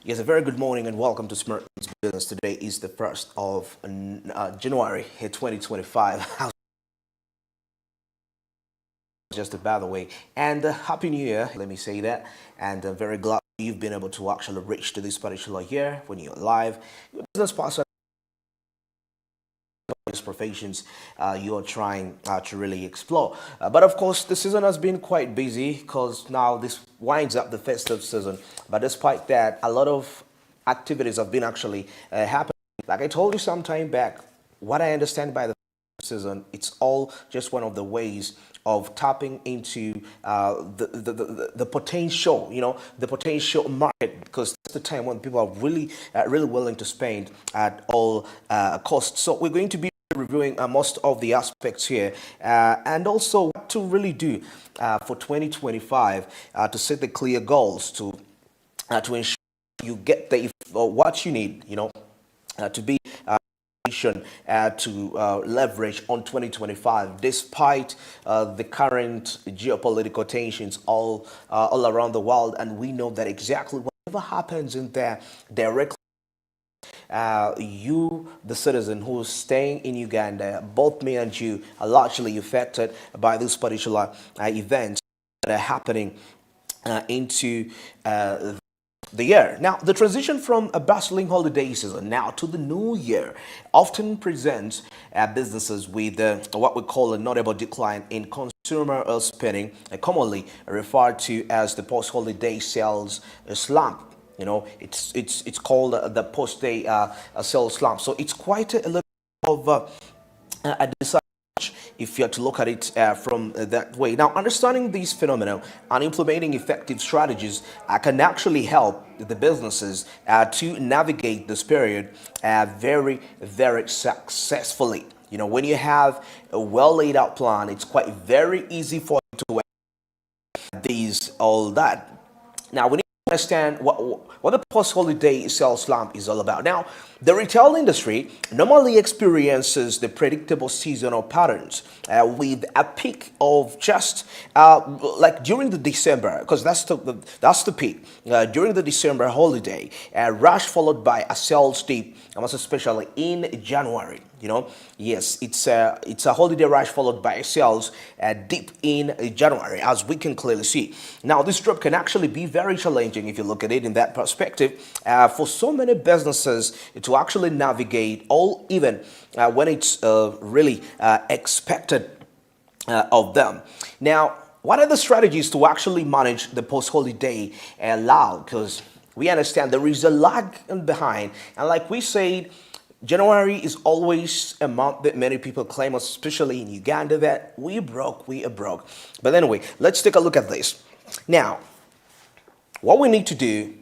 Yes, a very good morning and welcome to Smart Business. Today is the 1st of January 2025. Just by the way, and Happy New Year, let me say that. And I'm very glad you've been able to actually reach to this particular year when you're alive. Your business partner, professions you're trying to really explore. But of course, the season has been quite busy because now this winds up the festive season. But despite that, a lot of activities have been actually happening. Like I told you some time back, what I understand by the season, it's all just one of the ways of tapping into the potential, the potential market, because that's the time when people are really willing to spend at all costs. So we're going to be reviewing most of the aspects here and also what to really do for 2025 to set the clear goals to ensure you get what you need, to be to leverage on 2025 despite the current geopolitical tensions all around the world. And we know that exactly whatever happens in there directly you, the citizen who's staying in Uganda, both me and you are largely affected by this particular events that are happening into the year. Now, the transition from a bustling holiday season now to the new year often presents businesses with what we call a notable decline in consumer spending, commonly referred to as the post-holiday sales slump. It's called the post-day sales slump. So it's quite a little of a disadvantage if you have to look at it from that way. Now, understanding these phenomena and implementing effective strategies can actually help the businesses to navigate this period very successfully. When you have a well laid out plan, it's quite very easy for you to these all that. Now, we need to understand what the post-holiday sales slump is all about. Now, the retail industry normally experiences the predictable seasonal patterns with a peak of just like during the December, because that's the peak during the December holiday, a rush followed by a sales dip, most especially in January. Yes, it's a holiday rush followed by a sales dip in January, as we can clearly see. Now, this drop can actually be very challenging if you look at it in that perspective for so many businesses to actually navigate, all even when it's really expected of them. Now, what are the strategies to actually manage the post-holiday lull? Because we understand there is a lag behind, and like we said, January is always a month that many people claim, especially in Uganda, that we are broke. But anyway, let's take a look at this. Now, what we need to do,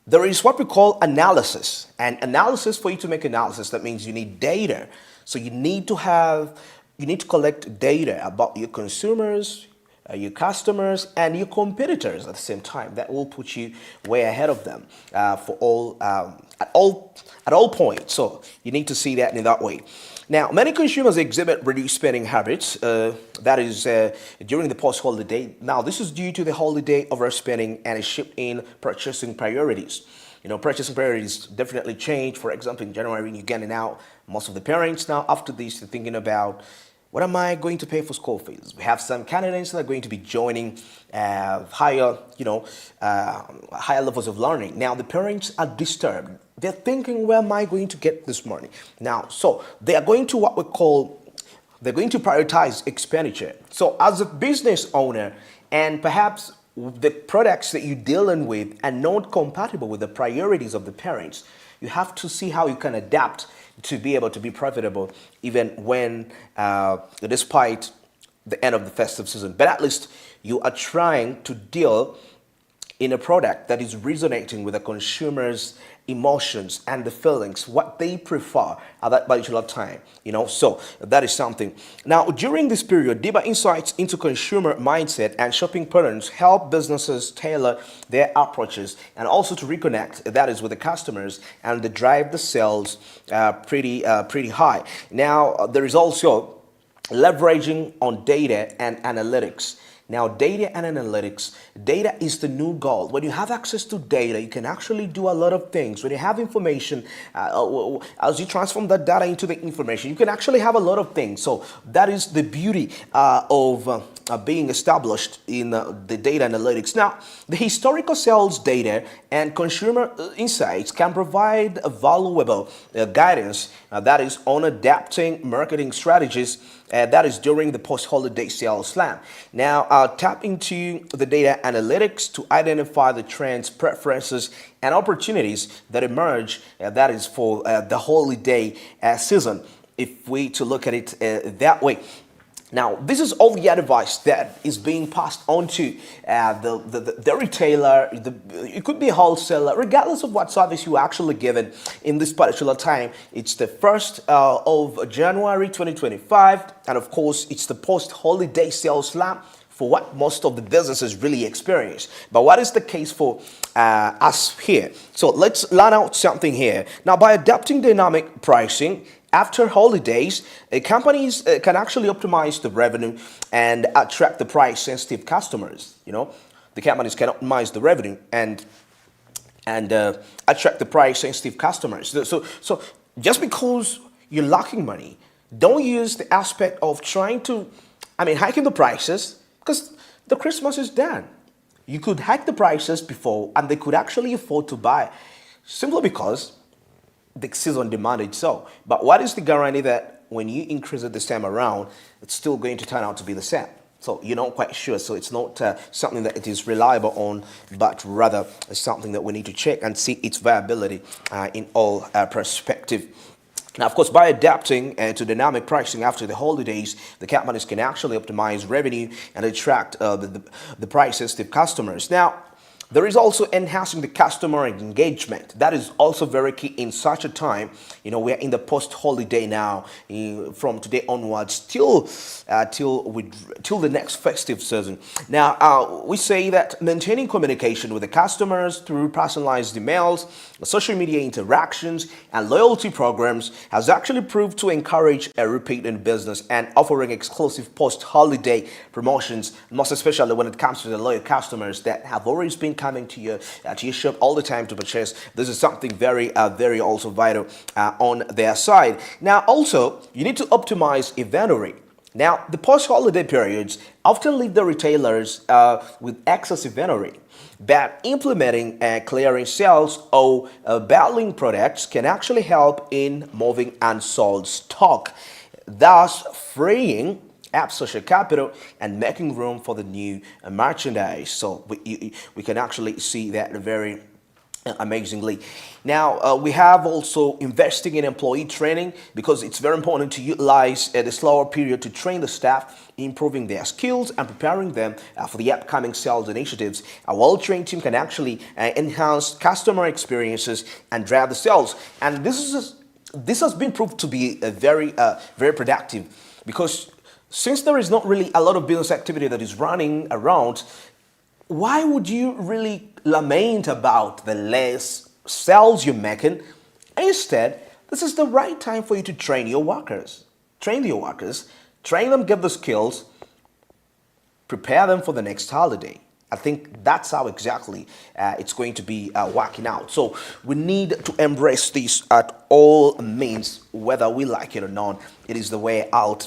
there is what we call analysis. And analysis, for you to make analysis, that means you need data. So you need to collect data about your consumers, your customers, and your competitors at the same time. That will put you way ahead of them for at all points. So you need to see that in that way. Now, many consumers exhibit reduced spending habits. That is during the post-holiday. Now, this is due to the holiday overspending and a shift in purchasing priorities. Purchasing priorities definitely change. For example, in January in Uganda now, most of the parents now after this are thinking about, what am I going to pay for school fees? We have some candidates that are going to be joining higher levels of learning. Now, the parents are disturbed. They're thinking, where am I going to get this money? Now, so they are going to they're going to prioritize expenditure. So as a business owner, and perhaps the products that you're dealing with are not compatible with the priorities of the parents, you have to see how you can adapt to be able to be profitable even when despite the end of the festive season. But at least you are trying to deal in a product that is resonating with the consumer's emotions and the feelings, what they prefer at that particular time, so that is something. Now, during this period, deeper insights into consumer mindset and shopping patterns help businesses tailor their approaches and also to reconnect, that is, with the customers, and they drive the sales pretty high. Now, there is also leveraging on data and analytics. Now, data and analytics, data is the new gold. When you have access to data, you can actually do a lot of things. When you have information, as you transform that data into the information, you can actually have a lot of things. So that is the beauty of being established in the data analytics. Now, the historical sales data and consumer insights can provide a valuable guidance that is on adapting marketing strategies that is during the post-holiday sales slam. Now, tap into the data analytics to identify the trends, preferences, and opportunities that emerge that is for the holiday season, if we to look at it that way. Now, this is all the advice that is being passed on to the retailer. It could be a wholesaler, regardless of what service you actually given in this particular time. It's the 1st of January 2025, and of course, it's the post-holiday sales slam for what most of the businesses really experience. But what is the case for us here? So let's learn out something here. Now, by adapting dynamic pricing, after holidays, companies can actually optimize the revenue and attract the price-sensitive customers. The companies can optimize the revenue and attract the price-sensitive customers. So just because you're lacking money, don't use the aspect of trying to, hiking the prices, because the Christmas is done. You could hike the prices before, and they could actually afford to buy, simply because the season demanded so. But what is the guarantee that when you increase it this time around, it's still going to turn out to be the same? So you're not quite sure. So it's not something that it is reliable on, but rather something that we need to check and see its viability in all perspective. Now, of course, by adapting to dynamic pricing after the holidays, the companies can actually optimize revenue and attract the price-sensitive customers. Now, there is also enhancing the customer engagement. That is also very key in such a time. We are in the post-holiday now, from today onwards till the next festive season. Now, we say that maintaining communication with the customers through personalized emails, social media interactions, and loyalty programs has actually proved to encourage a repeat in business and offering exclusive post-holiday promotions, most especially when it comes to the loyal customers that have always been coming to your shop all the time to purchase. This is something very also vital on their side. Now, also, you need to optimize inventory. Now, the post-holiday periods often leave the retailers with excess inventory, but implementing clearing sales or battling products can actually help in moving unsold stock, thus freeing up social capital and making room for the new merchandise. So we can actually see that very amazingly. Now, we have also investing in employee training, because it's very important to utilize the slower period to train the staff, improving their skills and preparing them for the upcoming sales initiatives. A well-trained team can actually enhance customer experiences and drive the sales. And this has been proved to be very productive, because since there is not really a lot of business activity that is running around, why would you really lament about the less sales you're making? Instead, this is the right time for you to train your workers. Train your workers, train them, give the skills, prepare them for the next holiday. I think that's how exactly it's going to be working out. So we need to embrace this at all means, whether we like it or not. It is the way out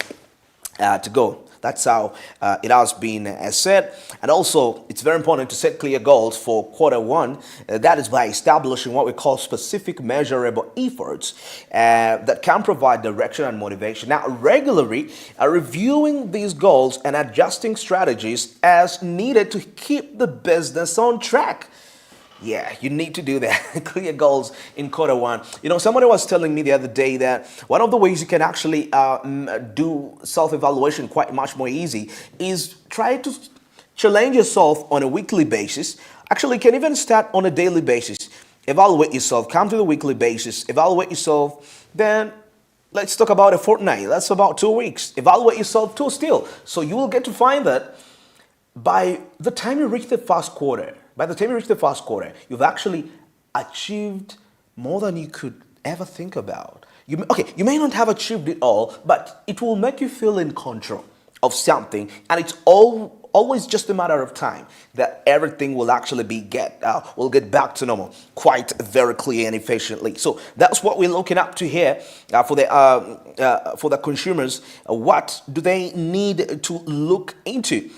to go. That's how it has been said. And also, it's very important to set clear goals for Q1. That is by establishing what we call specific measurable efforts that can provide direction and motivation. Now, regularly reviewing these goals and adjusting strategies as needed to keep the business on track. Yeah, you need to do that. Clear goals in Q1. Somebody was telling me the other day that one of the ways you can actually do self-evaluation quite much more easy is try to challenge yourself on a weekly basis. Actually, you can even start on a daily basis. Evaluate yourself. Come to the weekly basis. Evaluate yourself. Then let's talk about a fortnight. That's about 2 weeks. Evaluate yourself too still. So you will get to find that by the time you reach the first quarter, you've actually achieved more than you could ever think about. You may not have achieved it all, but it will make you feel in control of something, and it's all always just a matter of time that everything will actually will get back to normal quite very clear and efficiently. So that's what we're looking up to here for the consumers. What do they need to look into?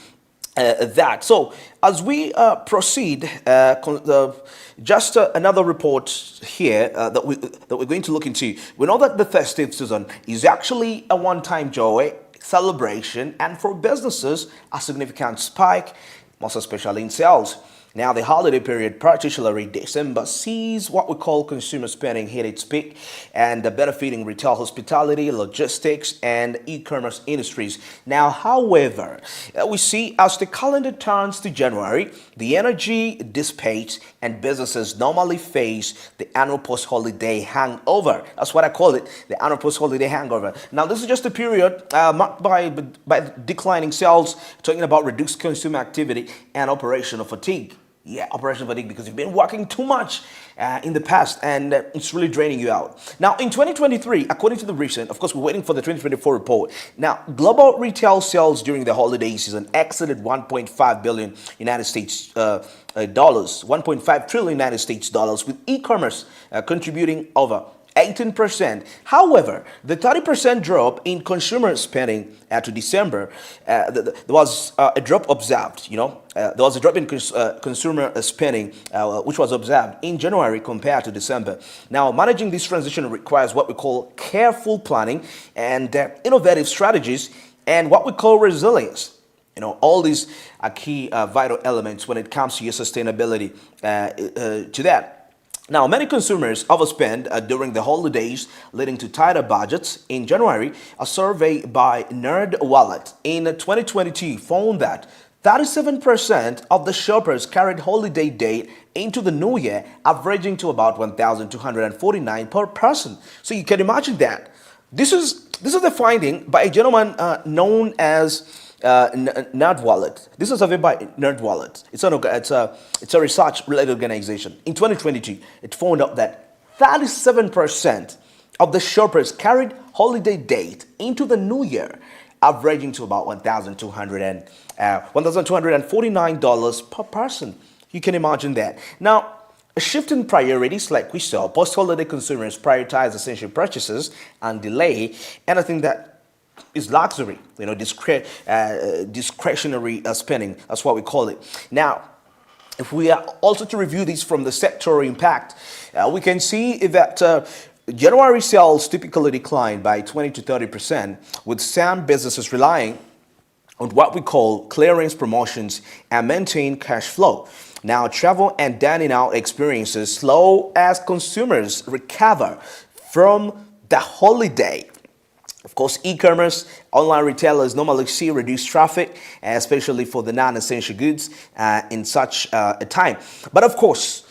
That. So as we proceed, just another report here that we're going to look into. We know that the festive season is actually a one-time joy celebration, and for businesses, a significant spike, most especially in sales. Now, the holiday period, particularly December, sees what we call consumer spending hit its peak and benefiting retail, hospitality, logistics, and e-commerce industries. Now, however, we see as the calendar turns to January, the energy dissipates and businesses normally face the annual post-holiday hangover. That's what I call it, the annual post-holiday hangover. Now, this is just a period marked by declining sales, talking about reduced consumer activity and operational fatigue. Yeah, operational fatigue, because you've been working too much in the past and it's really draining you out. Now, in 2023, according to the recent, of course, we're waiting for the 2024 report. Now, global retail sales during the holiday season exceeded 1.5 billion United States dollars, 1.5 trillion United States dollars, with e-commerce contributing over 18%. However, the 30% drop in consumer spending to December, there was a drop observed. There was a drop in consumer spending, which was observed in January compared to December. Now, managing this transition requires what we call careful planning and innovative strategies and what we call resilience. All these are key vital elements when it comes to your sustainability to that. Now, many consumers overspend during the holidays, leading to tighter budgets. In January, a survey by NerdWallet in 2022 found that 37% of the shoppers carried holiday date into the new year, averaging to about 1,249 per person. So you can imagine that. This is the finding by a gentleman known as NerdWallet. This is a survey by NerdWallet. It's a research-related organization. In 2022, it found out that 37% of the shoppers carried holiday date into the new year, averaging to about $1,249 per person. You can imagine that. Now, a shift in priorities, like we saw, post-holiday consumers prioritize essential purchases and delay anything that is luxury, discretionary spending. That's what we call it. Now, if we are also to review this from the sectoral impact, we can see that January sales typically decline by 20 to 30%, with some businesses relying on what we call clearance promotions and maintain cash flow. Now, travel and dining out experiences slow as consumers recover from the holiday. Of course, e-commerce, online retailers normally see reduced traffic, especially for the non-essential goods in such a time. But of course,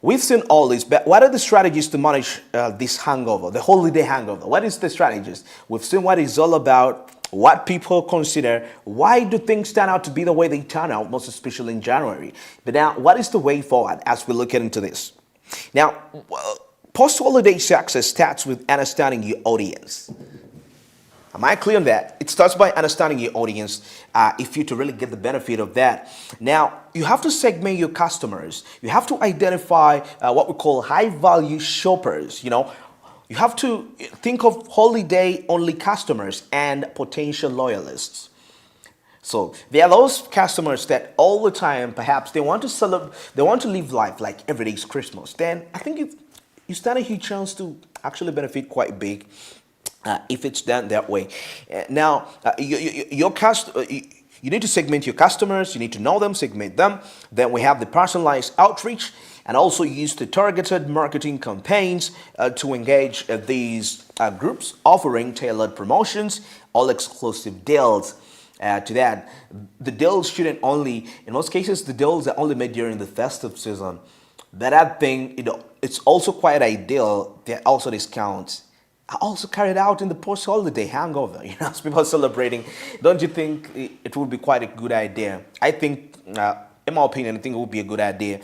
we've seen all this, but what are the strategies to manage this hangover, the holiday hangover? What is the strategies? We've seen what it's all about, what people consider, why do things turn out to be the way they turn out, most especially in January. But now, what is the way forward as we look into this? Now, post-holiday success starts with understanding your audience. Am I clear on that? It starts by understanding your audience if you to really get the benefit of that. Now, you have to segment your customers. You have to identify what we call high-value shoppers. You have to think of holiday-only customers and potential loyalists. So there are those customers that all the time, perhaps they want to celebrate, they want to live life like every day is Christmas. Then I think you stand a huge chance to actually benefit quite big if it's done that way. Now, you need to segment your customers. You need to know them, segment them. Then we have the personalized outreach, and also use the targeted marketing campaigns to engage these groups, offering tailored promotions, all exclusive deals. To that, the deals shouldn't only, in most cases, the deals are only made during the festive season. That thing, it's also quite ideal. There are also discounts are also carried out in the post-holiday hangover. As people are celebrating, don't you think it would be quite a good idea? I think, in my opinion, I think it would be a good idea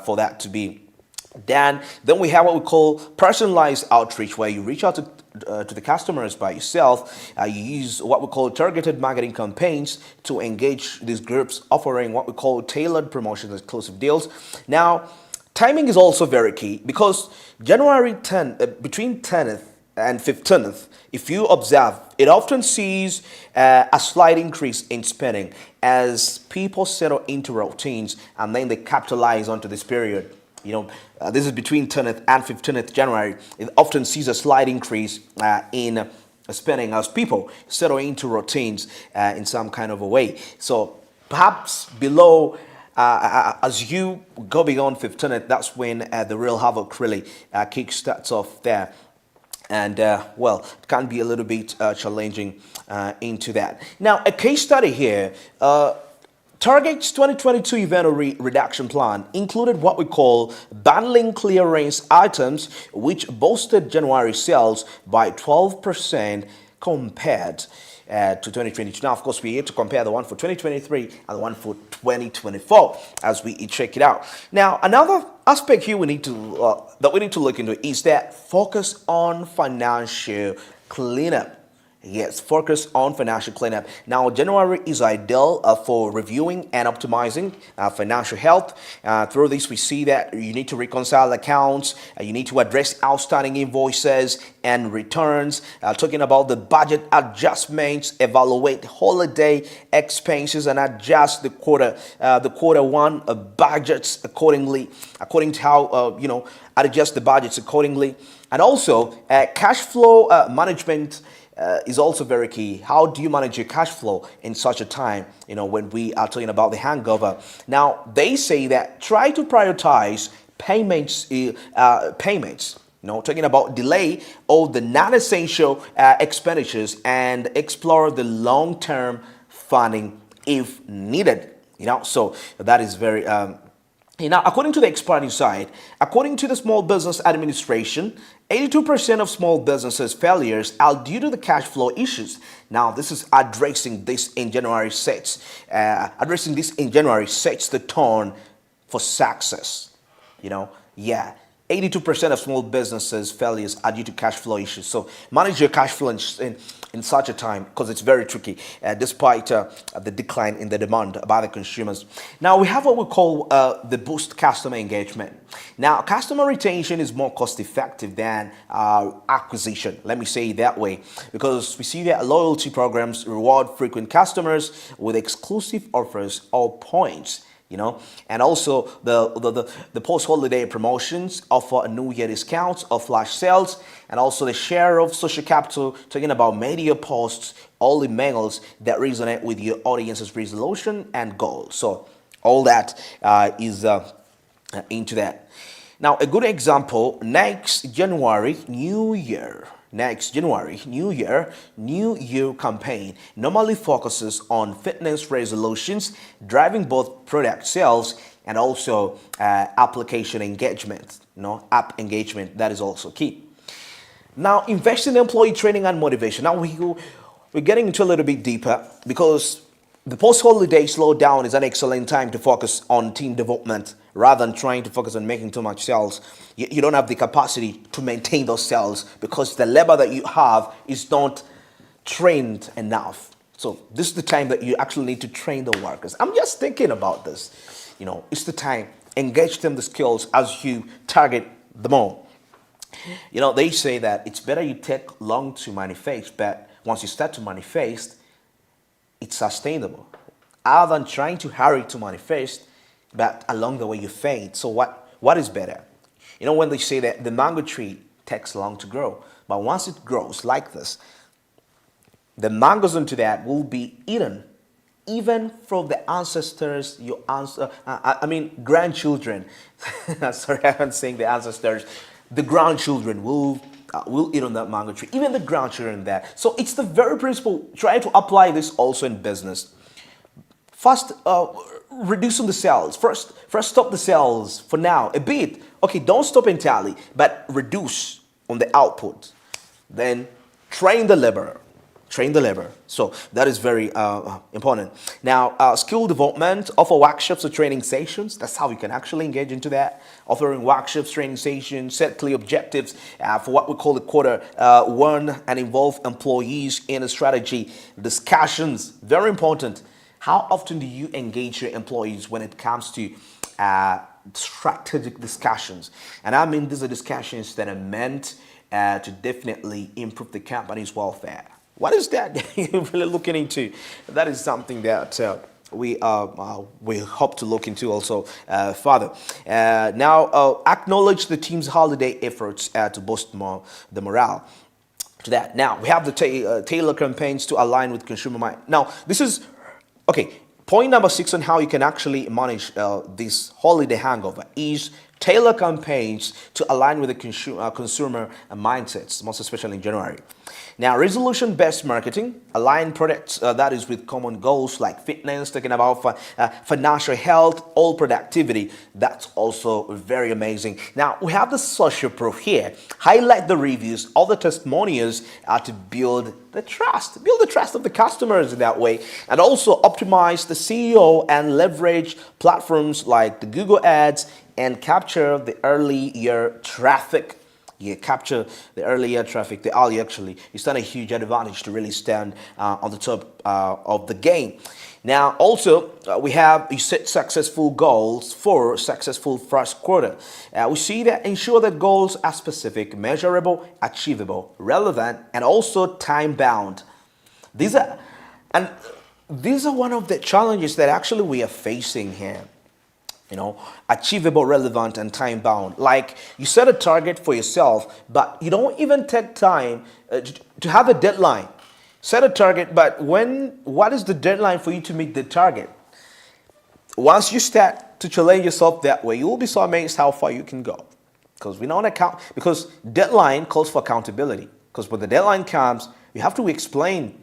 for that to be Then we have what we call personalized outreach, where you reach out to the customers by yourself. You use what we call targeted marketing campaigns to engage these groups, offering what we call tailored promotions, exclusive deals. Now, timing is also very key because January 10, between 10th and 15th, if you observe, it often sees a slight increase in spending as people settle into routines and then they capitalize onto this period. This is between 10th and 15th January. It often sees a slight increase in spending as people settle into routines in some kind of a way. So perhaps below, as you go beyond 15th, that's when the real havoc really kick starts off there. And well, it can be a little bit challenging into that. Now, a case study here. Target's 2022 inventory reduction plan included what we call bundling clearance items, which boosted January sales by 12% compared to 2022. Now, of course, we have to compare the one for 2023 and the one for 2024 as we check it out. Now, another aspect here we need to look into is that focus on financial cleanup. Yes, focus on financial cleanup. Now, January is ideal for reviewing and optimizing financial health. Through this, we see that you need to reconcile accounts, you need to address outstanding invoices and returns, talking about the budget adjustments, evaluate holiday expenses, and adjust the quarter one budgets according to how, adjust the budgets accordingly. And also, cash flow management is also very key. How do you manage your cash flow in such a time, when we are talking about the hangover? Now, they say that try to prioritize payments, talking about delay all the non-essential expenditures and explore the long-term funding if needed. So that is very now, according to the expert inside, according to the Small Business Administration, 82% of small businesses' failures are due to the cash flow issues. Now, this is addressing this in January sets the tone for success. 82% of small businesses' failures are due to cash flow issues. So manage your cash flow in such a time because it's very tricky despite the decline in the demand by the consumers. Now, we have what we call the boost customer engagement. Now, customer retention is more cost effective than acquisition. Let me say it that way because we see that loyalty programs reward frequent customers with exclusive offers or points. And also the post-holiday promotions offer a New Year discounts or flash sales, and also the share of social capital, talking about media posts, all emails that resonate with your audience's resolution and goals. So all that is into that. Now, a good example, next January, New Year campaign normally focuses on fitness resolutions, driving both product sales and also application engagement. App engagement, that is also key. Now, invest in employee training and motivation. Now, we're getting into a little bit deeper because the post-holiday slowdown is an excellent time to focus on team development rather than trying to focus on making too much sales. You don't have the capacity to maintain those sales because the labor that you have is not trained enough. So this is the time that you actually need to train the workers. I'm just thinking about this. It's the time. Engage them the skills as you target them all. They say that it's better you take long to manifest, but once you start to manifest, it's sustainable, other than trying to hurry to manifest, but along the way you faint. So what is better? When they say that the mango tree takes long to grow, but once it grows like this, the mangoes into that will be eaten, even from the ancestors, grandchildren. Sorry, I'm saying the ancestors. The grandchildren will eat on that mango tree, even the grandchildren there. So it's the very principle. Try to apply this also in business. First, reducing the sales. First stop the sales for now a bit. Okay, don't stop entirely, but reduce on the output. Then train the laborer. train the labor. So that is very important. Now, skill development, offer workshops or training sessions. That's how you can actually engage into that. Offering workshops, training sessions, set clear objectives for what we call the quarter one, and involve employees in a strategy discussions. Very important. How often do you engage your employees when it comes to strategic discussions? And I mean, these are discussions that are meant to definitely improve the company's welfare. What is that you're really looking into? That is something that we hope to look into also further. Now, acknowledge the team's holiday efforts to boost the morale. To that, now we have the tailor campaigns to align with consumer mind. Now, this is okay. Point number 6 on how you can actually manage this holiday hangover is tailor campaigns to align with the consumer mindsets, most especially in January. Now, resolution-based marketing, align products that is with common goals like fitness, talking about financial health, all productivity. That's also very amazing. Now, we have the social proof here. Highlight the reviews, all the testimonials to build the trust of the customers in that way, and also optimize the CEO and leverage platforms like the Google Ads and capture the early year traffic. You capture the earlier traffic, the early actually, you stand a huge advantage to really stand on the top of the game. Now, also, we have you set successful goals for successful first quarter. We see that ensure that goals are specific, measurable, achievable, relevant, and also time bound. These are one of the challenges that actually we are facing here. Achievable, relevant, and time bound. Like you set a target for yourself, but you don't even take time to have a deadline. Set a target, but what is the deadline for you to meet the target? Once you start to challenge yourself that way, you will be so amazed how far you can go. Because deadline calls for accountability. Because when the deadline comes, you have to explain.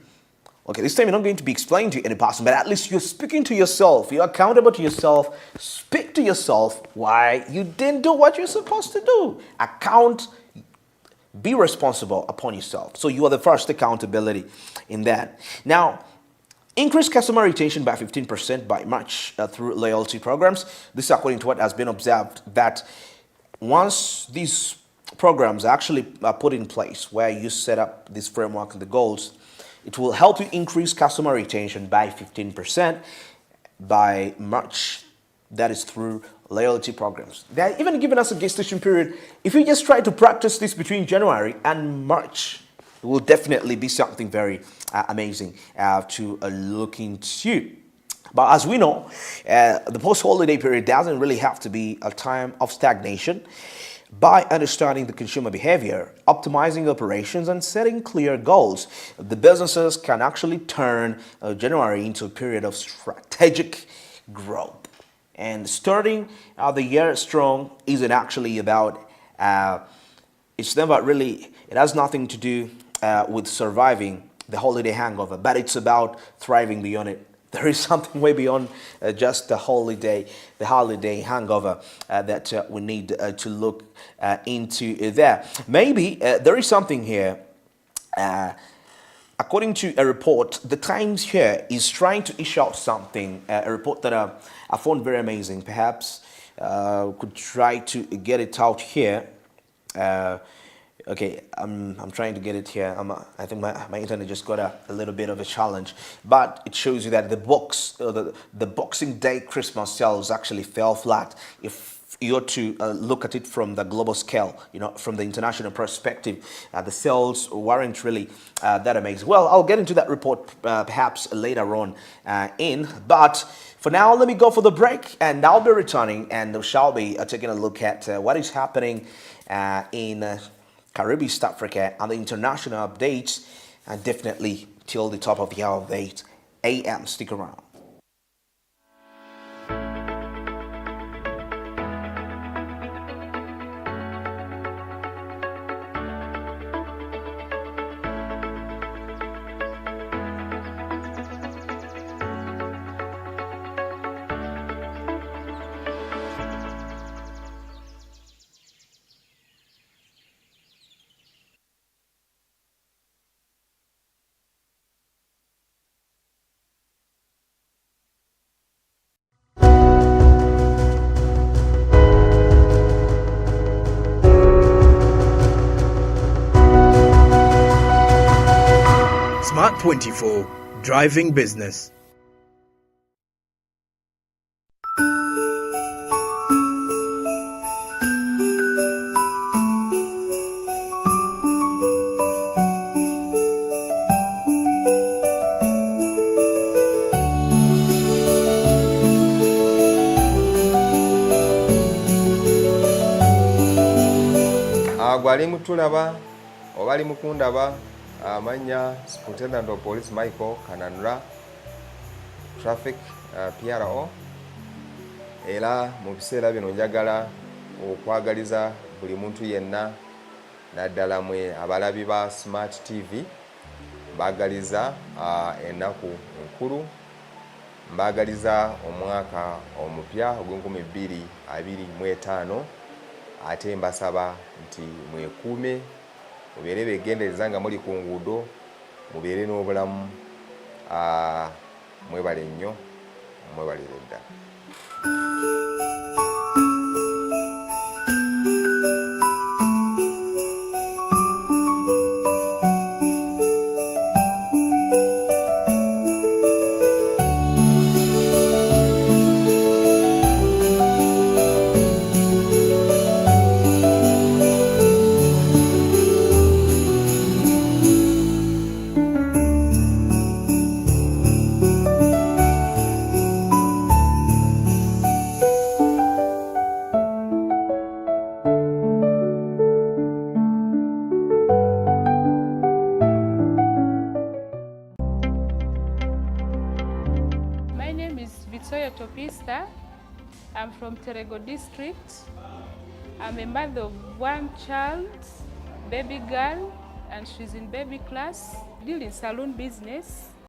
Okay, this time you're not going to be explaining to any person, but at least you're speaking to yourself. You're accountable to yourself. Speak to yourself why you didn't do what you're supposed to do. Be responsible upon yourself. So you are the first accountability in that. Now, increase customer retention by 15% by March through loyalty programs. This is according to what has been observed, that once these programs are actually put in place, where you set up this framework and the goals, it will help you increase customer retention by 15% by March. That is through loyalty programs. They're even giving us a gestation period. If you just try to practice this between January and March, it will definitely be something very amazing to look into. But as we know, the post-holiday period doesn't really have to be a time of stagnation. By understanding the consumer behavior, optimizing operations, and setting clear goals, the businesses can actually turn January into a period of strategic growth. And starting the year strong isn't actually about, it has nothing to do with surviving the holiday hangover, but it's about thriving beyond it. There is something way beyond just the holiday hangover that we need to look into there. Maybe there is something here. According to a report, the Times here is trying to issue out something, a report that I found very amazing. Perhaps could try to get it out here. Okay, I'm trying to get it here. I think my internet just got a little bit of a challenge, but it shows you that the Boxing Day Christmas sales actually fell flat. If you're to look at it from the global scale, from the international perspective, the sales weren't really that amazing. Well, I'll get into that report perhaps later on but for now, let me go for the break, and I'll be returning, and we shall be taking a look at what is happening in Caribbean, East Africa, and the international updates, and definitely till the top of the hour of 8 a.m. Stick around. Smart 24, driving business. Gwali mutulaba obali mukundaba amanya Superintendent of Police Michael Kananura Traffic PRO era mu biseera bino njagala okwagaliza buli muntu yenna naddala mwe abalabi ba Smart TV bagaliza ennaku enkulu mbagaliza omwaka omupya ogw'2025 ate mbasaba nti mwekuume mubeere begendereza nga muli ku nguudo mubeere n'obulamu mwebale nnyo mwebalire ddala. My name is Victoria Topista. I'm from Terego district. I'm a mother of one child, baby girl, and she's in baby class. Deal in saloon business.